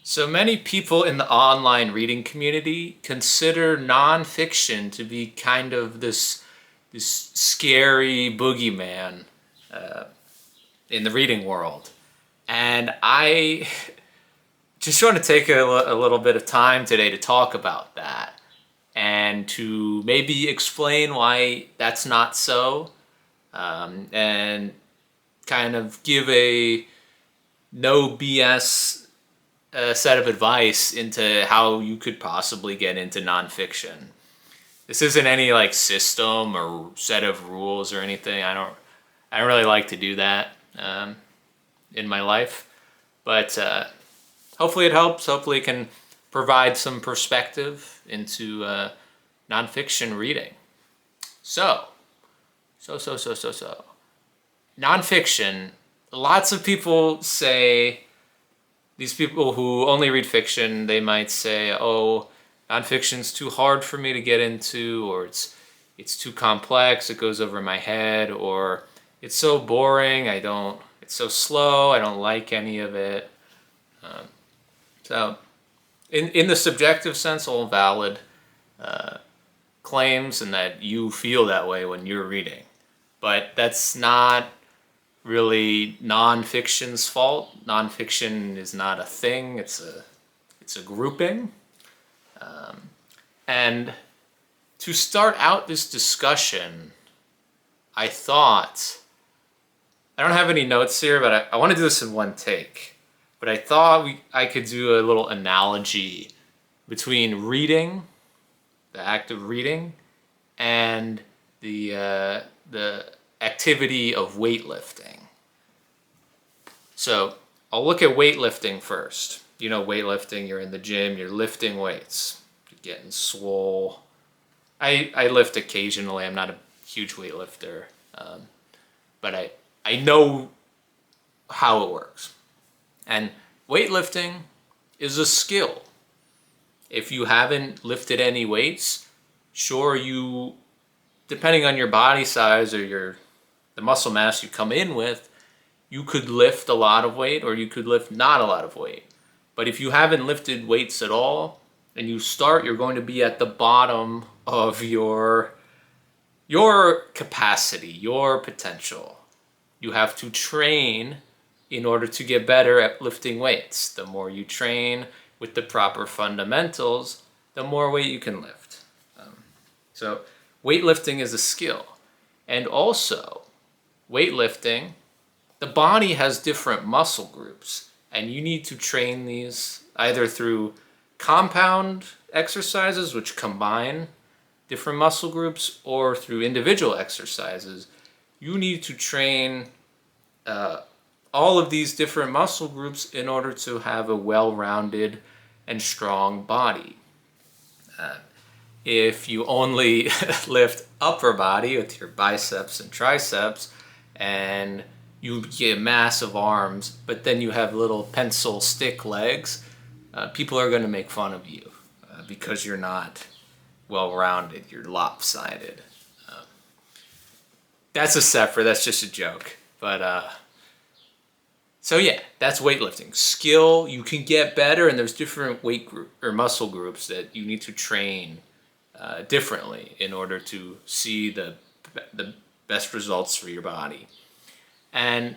So many people in the online reading community consider nonfiction to be kind of this scary boogeyman uh, in the reading world. And I just want to take a little bit of time today to talk about that and to maybe explain why that's not so, and kind of give a no BS set of advice into how you could possibly get into nonfiction. This isn't any like system or set of rules or anything. I don't really like to do that in my life, but hopefully it helps. Hopefully it can provide some perspective into nonfiction reading. So, so. Nonfiction. Lots of people say, these people who only read fiction, they might say, "Oh, nonfiction's too hard for me to get into," or "it's too complex. It goes over my head," or "it's so boring. I don't. It's so slow. I don't like any of it." Um, so, in the subjective sense, all valid claims, and that you feel that way when you're reading, but that's not really nonfiction's fault. Nonfiction is not a thing. It's a grouping. And to start out this discussion, I thought I don't have any notes here, but I want to do this in one take. But I thought I could do a little analogy between reading, the act of reading, and the activity of weightlifting. So I'll look at weightlifting first. You know, weightlifting, you're in the gym, you're lifting weights, you're getting swole. I lift occasionally, I'm not a huge weightlifter, but I know how it works. And weightlifting is a skill. If you haven't lifted any weights, sure, you, depending on your body size or the muscle mass you come in with, you could lift a lot of weight or you could lift not a lot of weight. But if you haven't lifted weights at all and you start, you're going to be at the bottom of your capacity, your potential. You have to train in order to get better at lifting weights. The more you train with the proper fundamentals, the more weight you can lift. So weightlifting is a skill. And also, weightlifting, the body has different muscle groups, and you need to train these either through compound exercises, which combine different muscle groups, or through individual exercises. You need to train all of these different muscle groups in order to have a well-rounded and strong body. If you only lift upper body with your biceps and triceps, and you get massive arms, but then you have little pencil stick legs, people are going to make fun of you because you're not well-rounded, you're lopsided. That's that's just a joke. But so yeah, that's weightlifting. Skill, you can get better, and there's different weight group or muscle groups that you need to train differently in order to see the best results for your body. And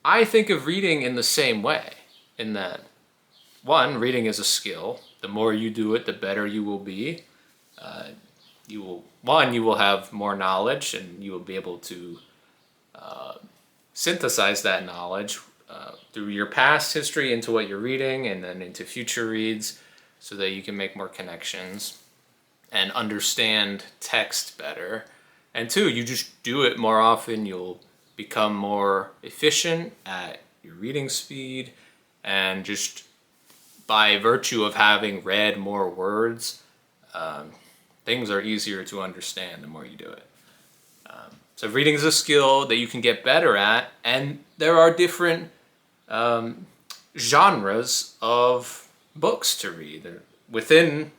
I think of reading in the same way, in that, one, reading is a skill. The more you do it, the better you will be. You will have more knowledge, and you will be able to synthesize that knowledge through your past history into what you're reading, and then into future reads, so that you can make more connections and understand text better. And two, you just do it more often, you'll become more efficient at your reading speed, and just by virtue of having read more words, things are easier to understand the more you do it. So reading is a skill that you can get better at, and there are different genres of books to read. Within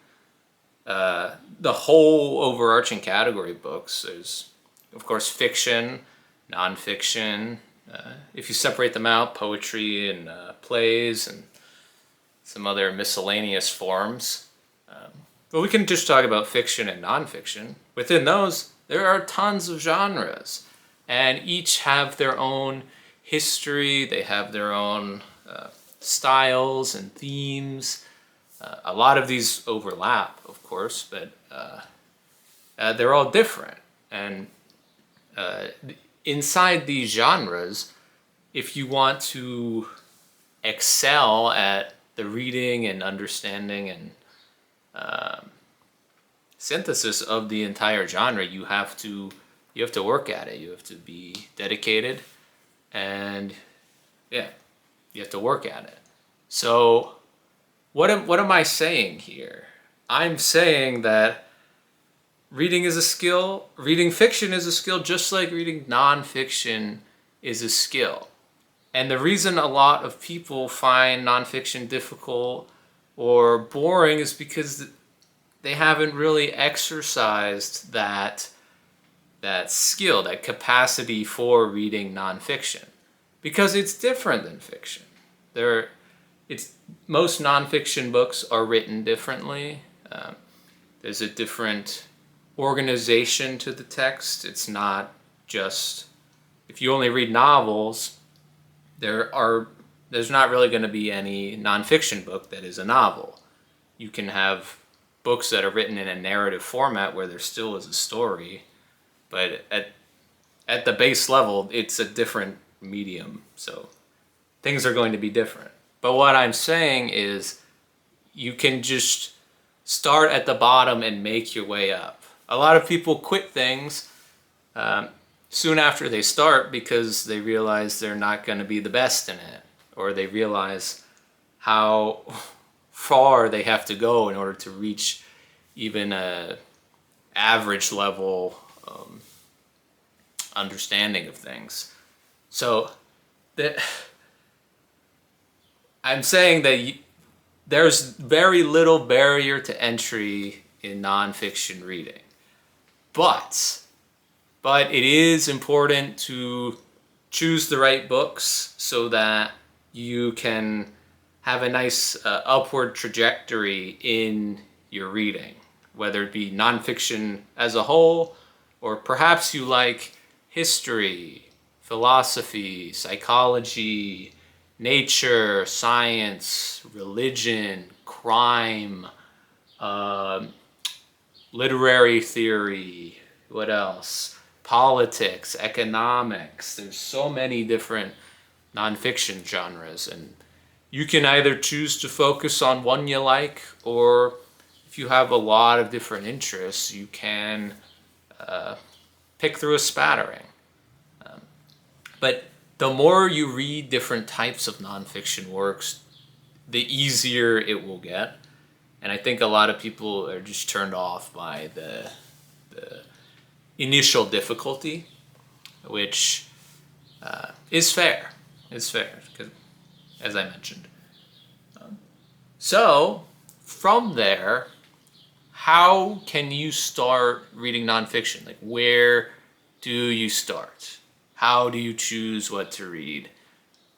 the whole overarching category of books, there's, of course, fiction, nonfiction. If you separate them out, poetry and plays and some other miscellaneous forms. But we can just talk about fiction and nonfiction. Within those, there are tons of genres, and each have their own history. They have their own styles and themes. A lot of these overlap, of course, but they're all different. And inside these genres, if you want to excel at the reading and understanding and synthesis of the entire genre, you have to work at it. You have to be dedicated, and yeah, you have to work at it. So what am I saying here? I'm saying that reading is a skill. Reading fiction is a skill, just like reading nonfiction is a skill. And the reason a lot of people find nonfiction difficult or boring is because they haven't really exercised that skill, that capacity for reading nonfiction, because it's different than fiction. Most nonfiction books are written differently. There's a different organization to the text. It's not just, if you only read novels, there's not really going to be any nonfiction book that is a novel. You can have books that are written in a narrative format where there still is a story, but at the base level, it's a different medium, so things are going to be different. But what I'm saying is you can just start at the bottom and make your way up. A lot of people quit things soon after they start because they realize they're not going to be the best in it, or they realize how far they have to go in order to reach even a average level understanding of things. So I'm saying that there's very little barrier to entry in nonfiction reading, but it is important to choose the right books so that you can have a nice upward trajectory in your reading, whether it be nonfiction as a whole, or perhaps you like history, philosophy, psychology, nature, science, religion, crime, literary theory, what else? Politics, economics. There's so many different nonfiction genres, and you can either choose to focus on one you like, or if you have a lot of different interests, you can pick through a spattering. But the more you read different types of nonfiction works, the easier it will get. And I think a lot of people are just turned off by the initial difficulty, which is fair. It's fair, because, as I mentioned. So, from there, how can you start reading nonfiction? Like, where do you start? How do you choose what to read?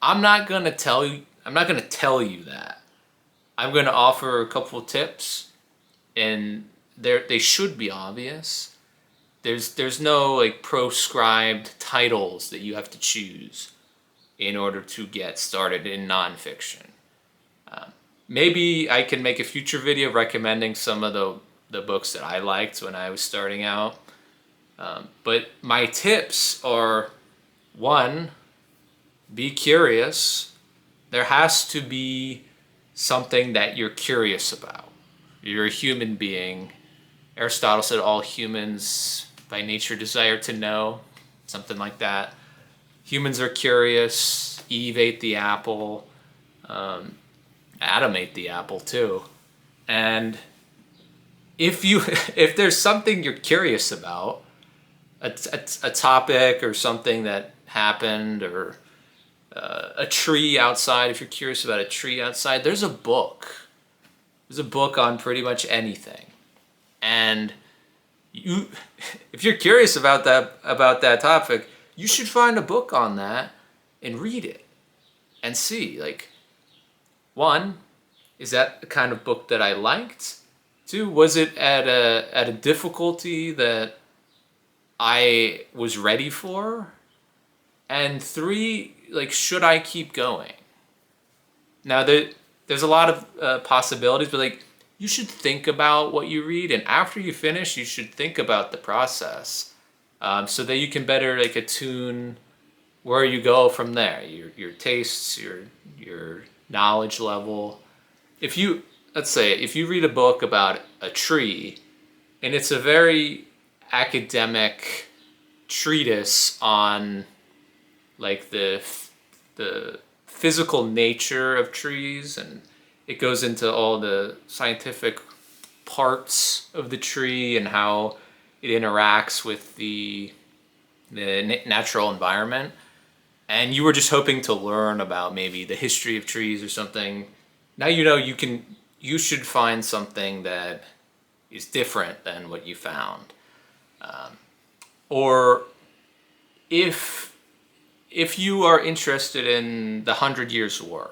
I'm not gonna tell you that. I'm gonna offer a couple of tips, and they should be obvious. There's no like proscribed titles that you have to choose in order to get started in nonfiction. Maybe I can make a future video recommending some of the books that I liked when I was starting out. But my tips are, one, be curious. There has to be something that you're curious about. You're a human being. Aristotle said all humans by nature desire to know, something like that. Humans are curious. Eve ate the apple. Adam ate the apple too. And if there's something you're curious about, a topic or something that happened, or a tree outside, if you're curious about a tree outside, there's a book. There's a book on pretty much anything. And if you're curious about that topic, you should find a book on that and read it and see, like, one, Is that the kind of book that I liked? Two, was it at a difficulty that I was ready for? And three, like, should I keep going? Now, there's a lot of possibilities, but like, you should think about what you read, and after you finish, you should think about the process, so that you can better like attune where you go from there. Your tastes, your knowledge level. If you Let's say if you read a book about a tree, and it's a very academic treatise on like the physical nature of trees, and it goes into all the scientific parts of the tree and how it interacts with the natural environment, and you were just hoping to learn about maybe the history of trees or something. Now you know you should find something that is different than what you found. Or if you are interested in the Hundred Years' War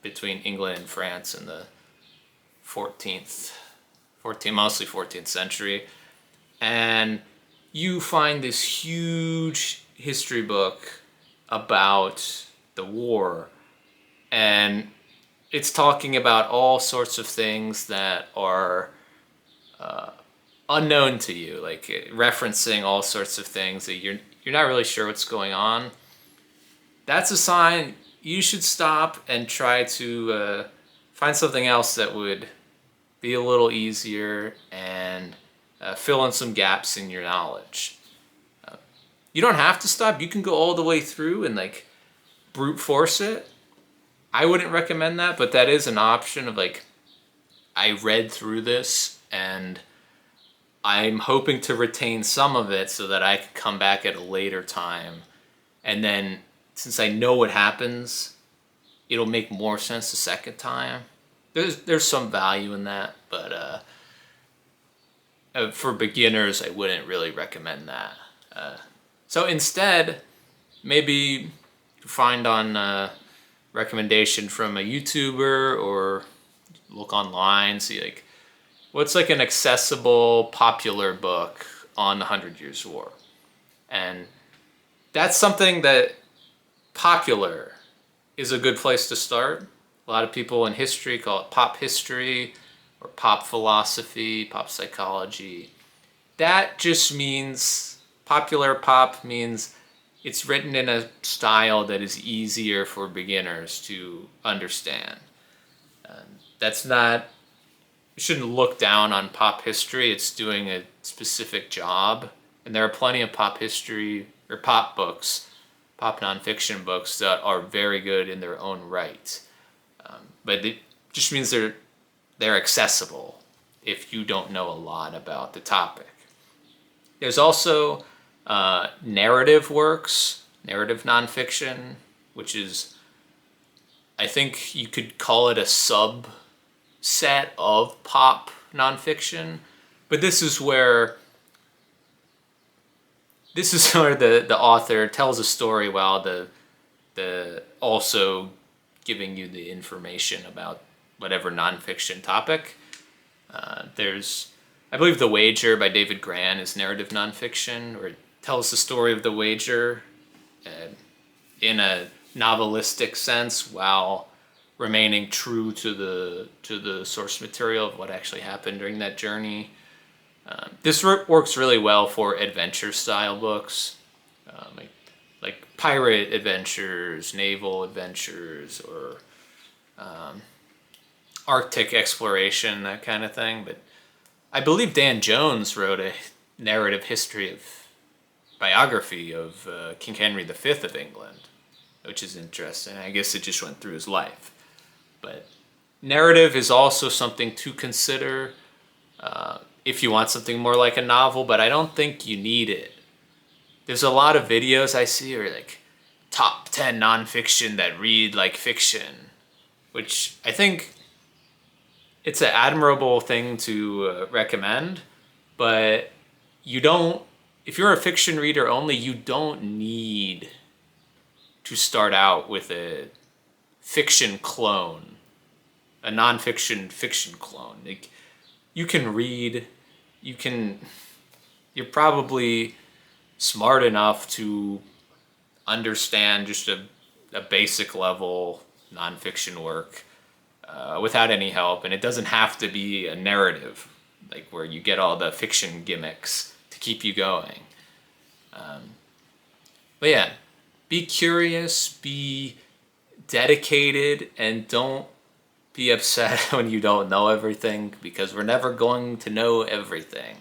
between England and France in the mostly 14th century, and you find this huge history book about the war, and it's talking about all sorts of things that are unknown to you, like referencing all sorts of things that you're not really sure what's going on. That's a sign you should stop and try to find something else that would be a little easier and fill in some gaps in your knowledge. You don't have to stop. You can go all the way through and like brute force it. I wouldn't recommend that, but that is an option of like, I read through this and I'm hoping to retain some of it so that I can come back at a later time. And then since I know what happens, it'll make more sense the second time. There's some value in that, but for beginners, I wouldn't really recommend that. So instead, maybe find on recommendation from a YouTuber or look online, see like what's like an accessible, popular book on the Hundred Years' War. And that's something that popular is a good place to start. A lot of people in history call it pop history or pop philosophy, pop psychology. That just means popular pop means it's written in a style that is easier for beginners to understand. That's not, you shouldn't look down on pop history. It's doing a specific job. And there are plenty of pop history or pop books, pop nonfiction books that are very good in their own right. But it just means they're accessible if you don't know a lot about the topic. There's also narrative works, narrative nonfiction, which is, I think you could call it a subset of pop nonfiction. But this is where the author tells a story while the also giving you the information about whatever nonfiction topic. There's, I believe, The Wager by David Grann is narrative nonfiction, where it tells the story of the wager in a novelistic sense while remaining true to the source material of what actually happened during that journey. This works really well for adventure style books, like pirate adventures, naval adventures, or Arctic exploration, that kind of thing. But I believe Dan Jones wrote a narrative biography of King Henry V of England, which is interesting. I guess it just went through his life. But narrative is also something to consider if you want something more like a novel, but I don't think you need it. There's a lot of videos I see are like top 10 nonfiction that read like fiction, which I think it's an admirable thing to recommend, but if you're a fiction reader only, you don't need to start out with a fiction clone a nonfiction fiction clone. Like, you can read, you're probably smart enough to understand just a basic level nonfiction work without any help, and it doesn't have to be a narrative, like where you get all the fiction gimmicks to keep you going. But yeah, be curious, be dedicated, and don't be upset when you don't know everything, because we're never going to know everything,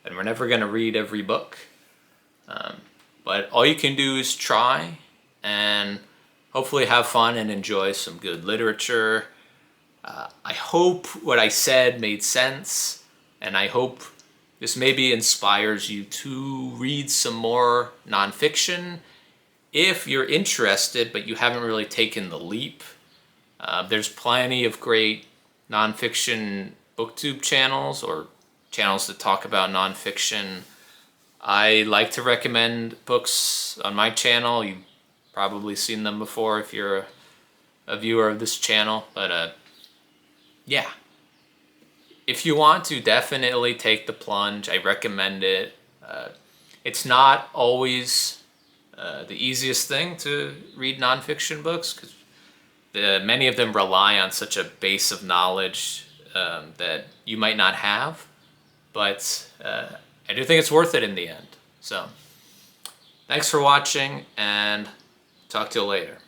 and we're never going to read every book. But all you can do is try and hopefully have fun and enjoy some good literature. I hope what I said made sense, and I hope this maybe inspires you to read some more nonfiction. If you're interested, but you haven't really taken the leap, there's plenty of great nonfiction booktube channels or channels that talk about nonfiction. I like to recommend books on my channel. You've probably seen them before if you're a viewer of this channel. But yeah, if you want to, definitely take the plunge. I recommend it. It's not always the easiest thing to read nonfiction books, because many of them rely on such a base of knowledge that you might not have. But I do think it's worth it in the end. So, thanks for watching, and talk to you later.